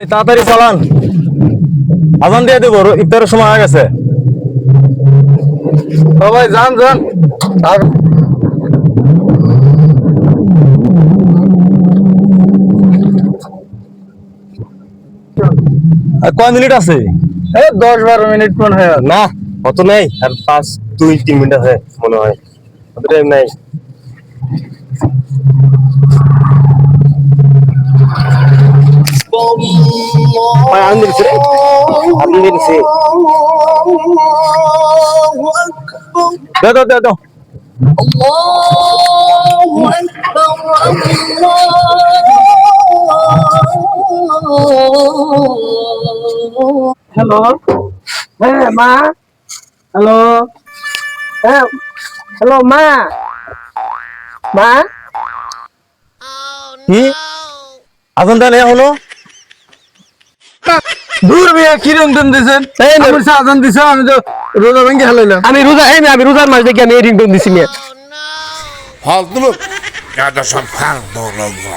তাড়াতাড়ি চালান, আজান দিয়ে দেবো, ইফতারের সময় হয়ে গেছে। সবাই যান যান। আর আর কয় মিনিট আছে? 10-12 মিনিট মনে হয়। না, অত নেই, আর 5-2-3 মিনিট আছে মনে হয়, অত টাইম নাই। আনন্দ দিচ্ছে রে, আনন্দ দিচ্ছে। দাও দাও দাও দাও। হ্যালো, হ্যাঁ মা। হ্যালো, হ্যাঁ হ্যালো মা। মা কি আজান দেন হলো? দূর মিয়া কিরম দেন দিছেন? আমার আজান দিছে, আমি তো রোজা ভেঙে হেলাইলাম। আমি রোজার মাস দেখি আমি এই রিংটোন দিছি মিয়া। ফালতু লোক। Ya da son fardo logo.